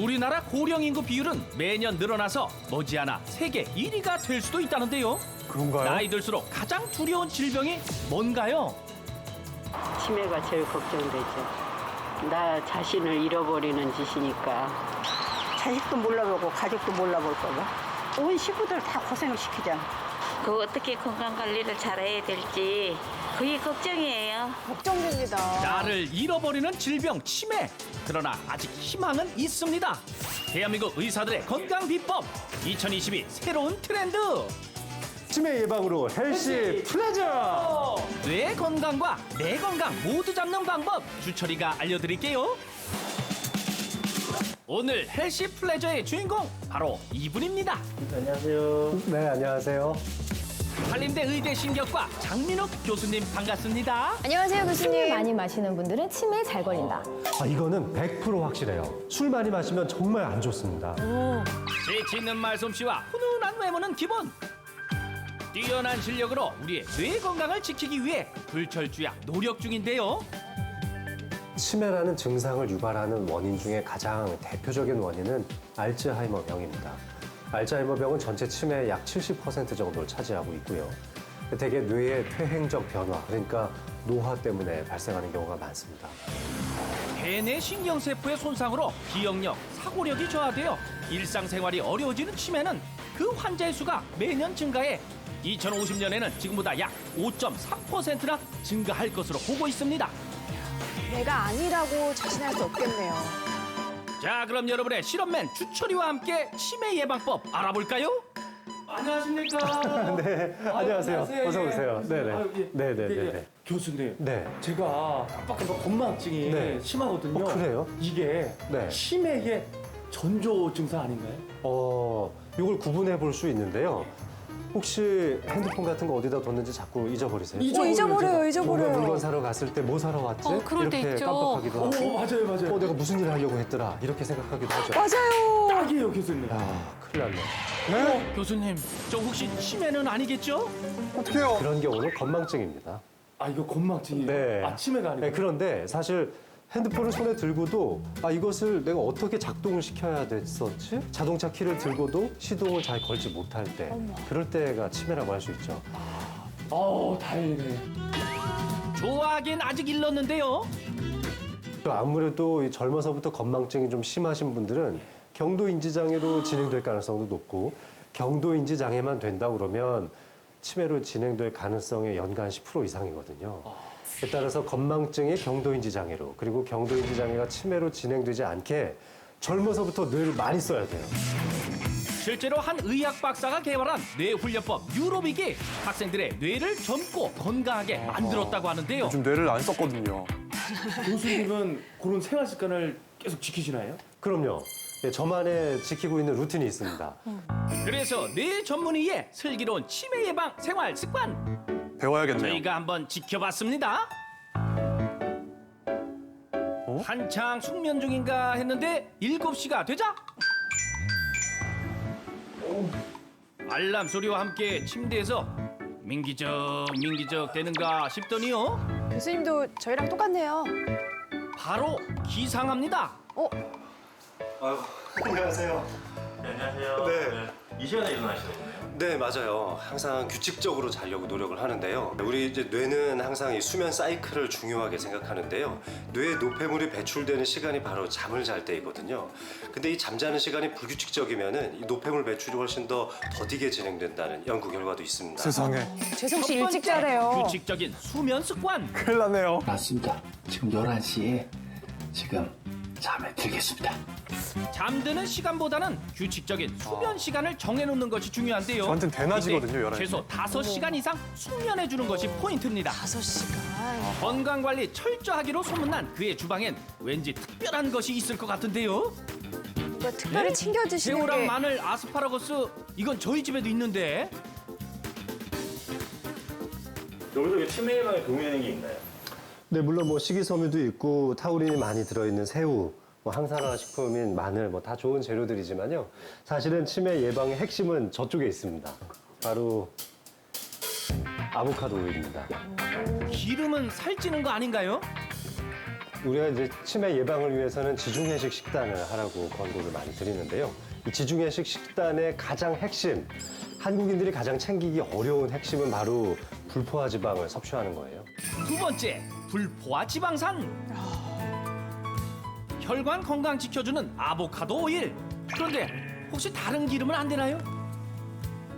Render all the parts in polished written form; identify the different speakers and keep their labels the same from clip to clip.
Speaker 1: 우리나라 고령 인구 비율은 매년 늘어나서 머지않아 세계 1위가 될 수도 있다는데요.
Speaker 2: 그런가요?
Speaker 1: 나이 들수록 가장 두려운 질병이 뭔가요?
Speaker 3: 치매가 제일 걱정되죠. 나 자신을 잃어버리는 짓이니까.
Speaker 4: 자식도 몰라보고 가족도 몰라볼까 봐. 온 식구들 다 고생을 시키잖아.
Speaker 5: 그 어떻게 건강 관리를 잘해야 될지 그게 걱정이에요.
Speaker 6: 걱정됩니다.
Speaker 1: 나를 잃어버리는 질병 치매. 그러나 아직 희망은 있습니다. 대한민국 의사들의 건강 비법 2022 새로운 트렌드.
Speaker 2: 치매 예방으로 헬시 플레저!
Speaker 1: 뇌 건강과 내 건강 모두 잡는 방법 주철이가 알려드릴게요. 오늘 헬시 플레저의 주인공 바로 이분입니다.
Speaker 2: 네, 안녕하세요.
Speaker 1: 한림대 의대 신경과 장민욱 교수님 반갑습니다.
Speaker 6: 안녕하세요, 교수님. 많이 마시는 분들은 치매에 잘 걸린다.
Speaker 2: 이거는 100% 확실해요. 술 많이 마시면 정말 안 좋습니다.
Speaker 1: 재치 있는 말솜씨와 훈훈한 외모는 기본. 뛰어난 실력으로 우리의 뇌 건강을 지키기 위해 불철주야 노력 중인데요.
Speaker 2: 치매라는 증상을 유발하는 원인 중에 가장 대표적인 원인은 알츠하이머병입니다. 알츠하이머병은 전체 치매의 약 70% 정도를 차지하고 있고요. 대개 뇌의 퇴행적 변화, 그러니까 노화 때문에 발생하는 경우가 많습니다.
Speaker 1: 대뇌 신경세포의 손상으로 기억력, 사고력이 저하되어 일상생활이 어려워지는 치매는 그 환자의 수가 매년 증가해 2050년에는 지금보다 약 5.3%나 증가할 것으로 보고 있습니다.
Speaker 6: 내가 아니라고 자신할 수 없겠네요.
Speaker 1: 자, 그럼 여러분의 실험맨 주철이와 함께 치매 예방법 알아볼까요? 안녕하십니까?
Speaker 2: 네, 안녕하세요. 어서 오세요. 네네.
Speaker 7: 아유, 예.
Speaker 2: 네네네.
Speaker 7: 교수님,
Speaker 2: 네.
Speaker 7: 제가 깜빡깜빡 건망증이
Speaker 2: 네.
Speaker 7: 심하거든요.
Speaker 2: 그래요?
Speaker 7: 이게
Speaker 2: 네.
Speaker 7: 치매의 전조 증상 아닌가요?
Speaker 2: 이걸 구분해 볼 수 있는데요. 혹시 핸드폰 같은 거 어디다 뒀는지 자꾸 잊어버리세요?
Speaker 6: 잊어버려요.
Speaker 2: 뭔가 물건 사러 갔을 때 뭐 사러 왔지?
Speaker 5: 그럴 때
Speaker 2: 이렇게
Speaker 5: 있죠.
Speaker 2: 깜빡하기도 하고.
Speaker 7: 맞아요.
Speaker 2: 내가 무슨 일을 하려고 했더라. 이렇게 생각하기도 하죠.
Speaker 6: 맞아요.
Speaker 7: 딱이에요, 교수님.
Speaker 2: 큰일 났네.
Speaker 1: 교수님, 저 혹시 치매는 아니겠죠?
Speaker 2: 그런 경우는 건망증입니다.
Speaker 7: 이거 건망증이에요?
Speaker 2: 네.
Speaker 7: 치매가 아니고.
Speaker 2: 네, 그런데 사실 핸드폰을 손에 들고도 이것을 내가 어떻게 작동을 시켜야 됐었지? 자동차 키를 들고도 시동을 잘 걸지 못할 때 그럴 때가 치매라고 할 수 있죠.
Speaker 7: 다행이네.
Speaker 1: 좋아하긴 아직 일렀는데요.
Speaker 2: 또 아무래도 이 젊어서부터 건망증이 좀 심하신 분들은 경도인지장애로 진행될 가능성도 높고 경도인지 장애만 된다 그러면 치매로 진행될 가능성의 연간 10% 이상이거든요. 따라서 건망증이 경도인지 장애로 그리고 경도인지 장애가 치매로 진행되지 않게 젊어서부터 뇌를 많이 써야 돼요.
Speaker 1: 실제로 한 의학 박사가 개발한 뇌훈련법 뉴로빅이 학생들의 뇌를 젊고 건강하게 만들었다고 하는데요.
Speaker 8: 요즘 뇌를 안 썼거든요.
Speaker 7: 교수님은 그런 생활 습관을 계속 지키시나요?
Speaker 2: 그럼요. 예, 저만의 지키고 있는 루틴이 있습니다.
Speaker 1: 그래서 뇌 전문의의 슬기로운 치매 예방 생활 습관
Speaker 8: 배워야겠네요.
Speaker 1: 저희가 한번 지켜봤습니다. 한창 숙면 중인가 했는데 7시가 되자 알람 소리와 함께 침대에서 민기적 되는가 싶더니요.
Speaker 6: 교수님도 저희랑 똑같네요.
Speaker 1: 바로 기상합니다.
Speaker 2: 안녕하세요.
Speaker 9: 안녕하세요.
Speaker 2: 네.
Speaker 9: 이 시간에 일어나시는 거예요?
Speaker 2: 네, 맞아요. 항상 규칙적으로 자려고 노력을 하는데요. 우리 이제 뇌는 항상 이 수면 사이클을 중요하게 생각하는데요. 뇌에 노폐물이 배출되는 시간이 바로 잠을 잘 때이거든요. 근데 이 잠자는 시간이 불규칙적이면은 이 노폐물 배출이 훨씬 더 더디게 진행된다는 연구 결과도 있습니다.
Speaker 8: 세상에.
Speaker 6: 재성 씨
Speaker 1: 첫
Speaker 6: 일찍
Speaker 1: 번째,
Speaker 6: 자래요.
Speaker 1: 규칙적인 수면 습관.
Speaker 8: 큰일 났네요.
Speaker 9: 맞습니다. 지금 11시에 지금 잠에 들겠습니다.
Speaker 1: 잠드는 시간보다는 규칙적인 수면 시간을 정해놓는 것이 중요한데요.
Speaker 8: 저한텐 대낮이거든요,
Speaker 1: 이때
Speaker 8: 11시.
Speaker 1: 최소 5시간 이상 수면해주는 것이 포인트입니다.
Speaker 6: 5시간.
Speaker 1: 건강관리 철저하기로 소문난 그의 주방엔 왠지 특별한 것이 있을 것 같은데요.
Speaker 6: 뭐 특별히 챙겨주시는
Speaker 1: 새우랑
Speaker 6: 게.
Speaker 1: 마늘, 아스파라거스 이건 저희 집에도 있는데.
Speaker 9: 여기서 치매 예방에 도움이 되는 게 있나요?
Speaker 2: 네, 물론 뭐 식이섬유도 있고 타우린이 많이 들어있는 새우, 뭐 항산화 식품인 마늘 뭐 다 좋은 재료들이지만요. 사실은 치매 예방의 핵심은 저쪽에 있습니다. 바로 아보카도 오일입니다.
Speaker 1: 기름은 살찌는 거 아닌가요?
Speaker 2: 우리가 이제 치매 예방을 위해서는 지중해식 식단을 하라고 권고를 많이 드리는데요. 이 지중해식 식단의 가장 핵심, 한국인들이 가장 챙기기 어려운 핵심은 바로 불포화 지방을 섭취하는 거예요.
Speaker 1: 두 번째, 불포화 지방산. 혈관 건강 지켜주는 아보카도 오일. 그런데 혹시 다른 기름은 안 되나요?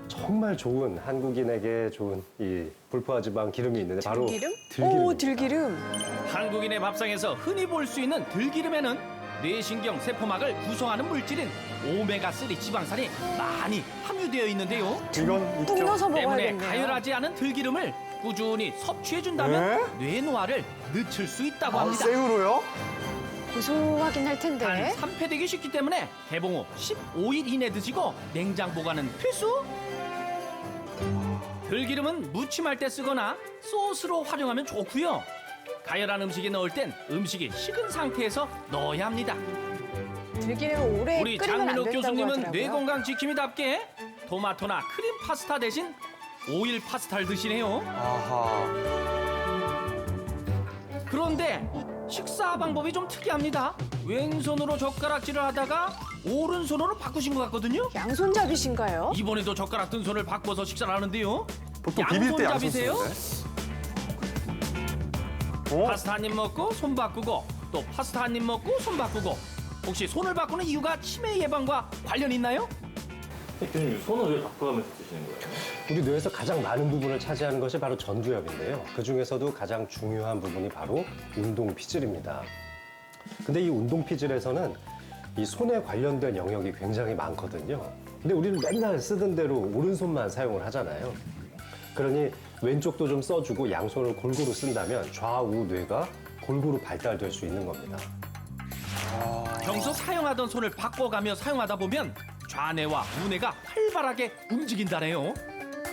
Speaker 2: 정말 좋은 한국인에게 좋은 이 불포화 지방 기름이 있는데 바로
Speaker 6: 들기름?
Speaker 2: 들기름입니다.
Speaker 6: 오, 들기름.
Speaker 1: 한국인의 밥상에서 흔히 볼 수 있는 들기름에는 뇌신경 세포막을 구성하는 물질인 오메가3 지방산이 많이 함유되어 있는데요.
Speaker 8: 이건
Speaker 6: 뚝
Speaker 8: 있죠.
Speaker 6: 넣어서
Speaker 1: 때문에
Speaker 6: 먹어야겠네요.
Speaker 1: 가열하지 않은 들기름을 꾸준히 섭취해준다면 뇌노화를 늦출 수 있다고 합니다.
Speaker 8: 생으로요?
Speaker 6: 고소하긴 할 텐데.
Speaker 1: 단 3패되기 쉽기 때문에 개봉 후 15일 이내 드시고 냉장 보관은 필수. 들기름은 무침할 때 쓰거나 소스로 활용하면 좋고요. 가열한 음식에 넣을 땐 음식이 식은 상태에서 넣어야 합니다.
Speaker 6: 들기름을 오래
Speaker 1: 우리
Speaker 6: 끓이면 안
Speaker 1: 장민욱
Speaker 6: 된다고
Speaker 1: 교수님은
Speaker 6: 하더라고요.
Speaker 1: 뇌 건강 지킴이답게 토마토나 크림 파스타 대신 오일 파스타를 드시네요.
Speaker 8: 아하.
Speaker 1: 그런데 식사 방법이 좀 특이합니다. 왼손으로 젓가락질을 하다가 오른손으로 바꾸신 것 같거든요.
Speaker 6: 양손잡이신가요?
Speaker 1: 이번에도 젓가락 든 손을 바꿔서 식사를 하는데요.
Speaker 8: 보통 비빌 때 양손
Speaker 1: 양손잡이세요?
Speaker 8: 쓰는데. 어?
Speaker 1: 파스타 한 입 먹고 손 바꾸고 또 파스타 한 입 먹고 손 바꾸고 혹시 손을 바꾸는 이유가 치매 예방과 관련 있나요?
Speaker 9: 교수님 손을 왜 바꿔가면서 드시는 거예요?
Speaker 2: 우리 뇌에서 가장 많은 부분을 차지하는 것이 바로 전두엽인데요. 그 중에서도 가장 중요한 부분이 바로 운동피질입니다. 근데 이 운동피질에서는 이 손에 관련된 영역이 굉장히 많거든요. 근데 우리는 맨날 쓰던 대로 오른손만 사용을 하잖아요. 그러니 왼쪽도 좀 써주고 양손을 골고루 쓴다면 좌우 뇌가 골고루 발달될 수 있는 겁니다.
Speaker 1: 평소 사용하던 손을 바꿔가며 사용하다 보면 좌뇌와 우뇌가 활발하게 움직인다네요.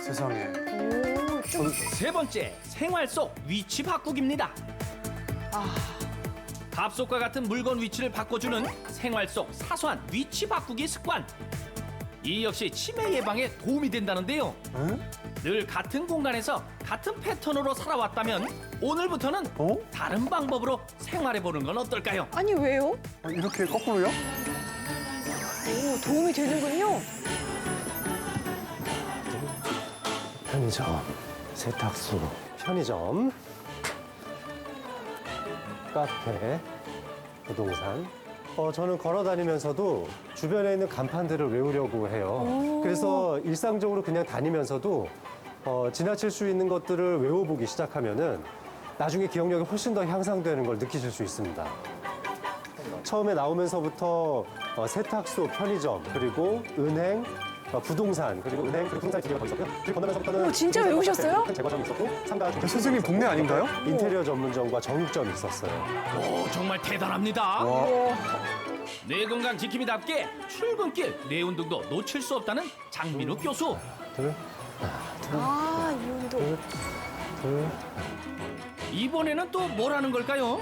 Speaker 8: 세상에.
Speaker 6: 오, 좀
Speaker 1: 세 번째, 생활 속 위치 바꾸기입니다. 밥솥과 같은 물건 위치를 바꿔주는 생활 속 사소한 위치 바꾸기 습관. 이 역시 치매 예방에 도움이 된다는데요. 늘 같은 공간에서 같은 패턴으로 살아왔다면 오늘부터는
Speaker 8: 어?
Speaker 1: 다른 방법으로 생활해보는 건 어떨까요?
Speaker 6: 아니 왜요?
Speaker 8: 아, 이렇게 거꾸로요?
Speaker 6: 오, 도움이 되는군요.
Speaker 2: 편의점, 세탁소, 편의점, 카페, 부동산. 저는 걸어 다니면서도 주변에 있는 간판들을 외우려고 해요. 그래서 일상적으로 그냥 다니면서도 지나칠 수 있는 것들을 외워보기 시작하면은 나중에 기억력이 훨씬 더 향상되는 걸 느끼실 수 있습니다. 처음에 나오면서부터 세탁소, 편의점, 그리고 은행, 부동산, 그리고 은행, 그리고 부동산 기계가 더 있었고요. 그리고 건너면서부터는
Speaker 6: 오, 진짜 외우셨어요?
Speaker 2: 큰 제과점이 있었고, 상가,
Speaker 8: 선생님 동네 아닌가요?
Speaker 2: 인테리어 전문점과 정육점이 있었어요.
Speaker 1: 오, 정말 대단합니다. 뇌 건강 지킴이답게 출근길 뇌 운동도 놓칠 수 없다는 장민욱 교수.
Speaker 2: 둘,
Speaker 6: 아, 이 운동.
Speaker 2: 둘.
Speaker 1: 이번에는 또 뭐라는 걸까요?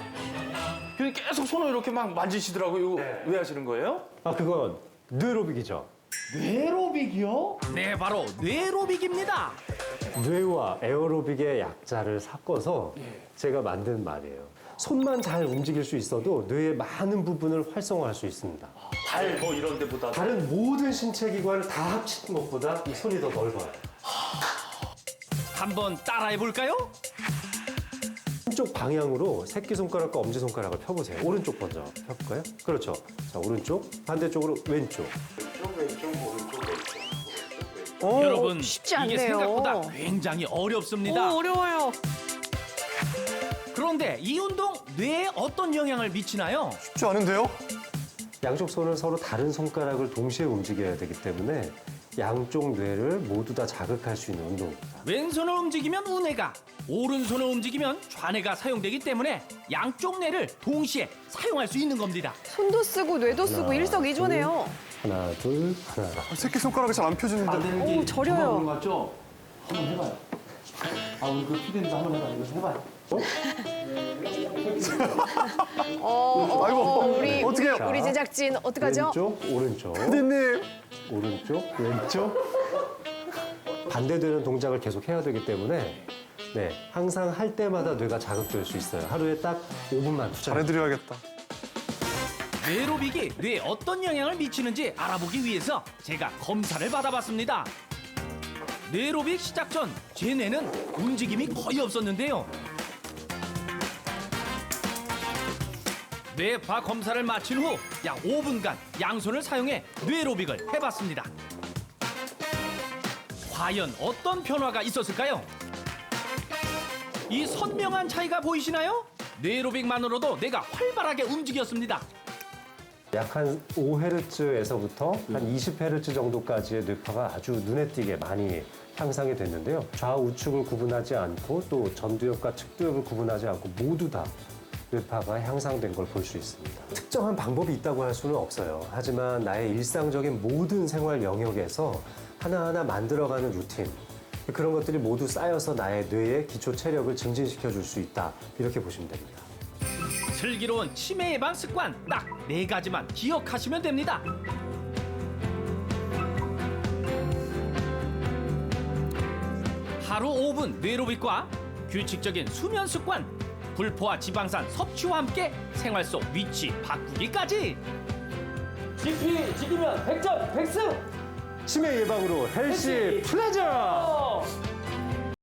Speaker 7: 교수님 계속 손을 이렇게 막 만지시더라고요. 이거 왜 하시는 거예요?
Speaker 2: 그건 뇌로빅이죠.
Speaker 7: 에어로빅이요?
Speaker 1: 네, 바로 뇌로빅입니다.
Speaker 2: 뇌와 에어로빅의 약자를 섞어서 제가 만든 말이에요. 손만 잘 움직일 수 있어도 뇌의 많은 부분을 활성화할 수 있습니다.
Speaker 7: 발 뭐 이런 데보다
Speaker 2: 다른 모든 신체 기관을 다 합친 것보다 이 손이 더 넓어요.
Speaker 1: 한번 따라해 볼까요?
Speaker 2: 한쪽 방향으로 새끼손가락과 엄지손가락을 펴보세요. 오른쪽 먼저 펴볼까요? 그렇죠. 자, 오른쪽, 반대쪽으로 왼쪽.
Speaker 1: 여러분,
Speaker 6: 쉽지
Speaker 1: 이게
Speaker 6: 않네요.
Speaker 1: 생각보다 굉장히 어렵습니다.
Speaker 6: 어려워요.
Speaker 1: 그런데 이 운동 뇌에 어떤 영향을 미치나요?
Speaker 8: 쉽지 않은데요?
Speaker 2: 양쪽 손을 서로 다른 손가락을 동시에 움직여야 되기 때문에 양쪽 뇌를 모두 다 자극할 수 있는 운동입니다.
Speaker 1: 왼손을 움직이면 우뇌가, 오른손을 움직이면 좌뇌가 사용되기 때문에 양쪽 뇌를 동시에 사용할 수 있는 겁니다.
Speaker 6: 손도 쓰고 뇌도 쓰고 일석이조네요.
Speaker 2: 하나, 둘, 하나.
Speaker 8: 새끼 손가락이 잘 안 펴지는데.
Speaker 7: 안 되는 게
Speaker 6: 오, 저려요.
Speaker 7: 정말 오른 것 같죠? 한번 해봐요. 아, 우리 그 피디님도 한번 해봐요. 이거 해봐요.
Speaker 8: 아이고,
Speaker 6: 우리
Speaker 8: 어떻게 해요?
Speaker 6: 우리 제작진 어떡하죠?
Speaker 2: 왼쪽, 오른쪽.
Speaker 8: 피디님.
Speaker 2: 오른쪽, 왼쪽. 반대되는 동작을 계속 해야 되기 때문에 네, 항상 할 때마다 뇌가 자극될 수 있어요. 하루에 딱 5분만 투자.
Speaker 8: 잘해드려야겠다.
Speaker 1: 뇌로빅이 뇌에 어떤 영향을 미치는지 알아보기 위해서 제가 검사를 받아봤습니다. 뇌로빅 시작 전 제 뇌는 움직임이 거의 없었는데요. 뇌파 검사를 마친 후 약 5분간 양손을 사용해 뇌로빅을 해봤습니다. 과연 어떤 변화가 있었을까요? 이 선명한 차이가 보이시나요? 뇌로빅만으로도 뇌가 활발하게 움직였습니다.
Speaker 2: 약 한 5Hz에서부터 한 20Hz 정도까지의 뇌파가 아주 눈에 띄게 많이 향상이 됐는데요. 좌우측을 구분하지 않고 또 전두엽과 측두엽을 구분하지 않고 모두 다 뇌파가 향상된 걸 볼 수 있습니다. 특정한 방법이 있다고 할 수는 없어요. 하지만 나의 일상적인 모든 생활 영역에서 하나하나 만들어가는 루틴, 그런 것들이 모두 쌓여서 나의 뇌의 기초 체력을 증진시켜 줄 수 있다. 이렇게 보시면 됩니다.
Speaker 1: 슬기로운 치매 예방 습관 딱 4가지만 기억하시면 됩니다. 하루 5분 뇌로빅과 규칙적인 수면 습관, 불포화 지방산 섭취와 함께 생활 속 위치 바꾸기까지.
Speaker 7: 지피 지키면 100점 100승.
Speaker 2: 치매 예방으로 헬시 플레저!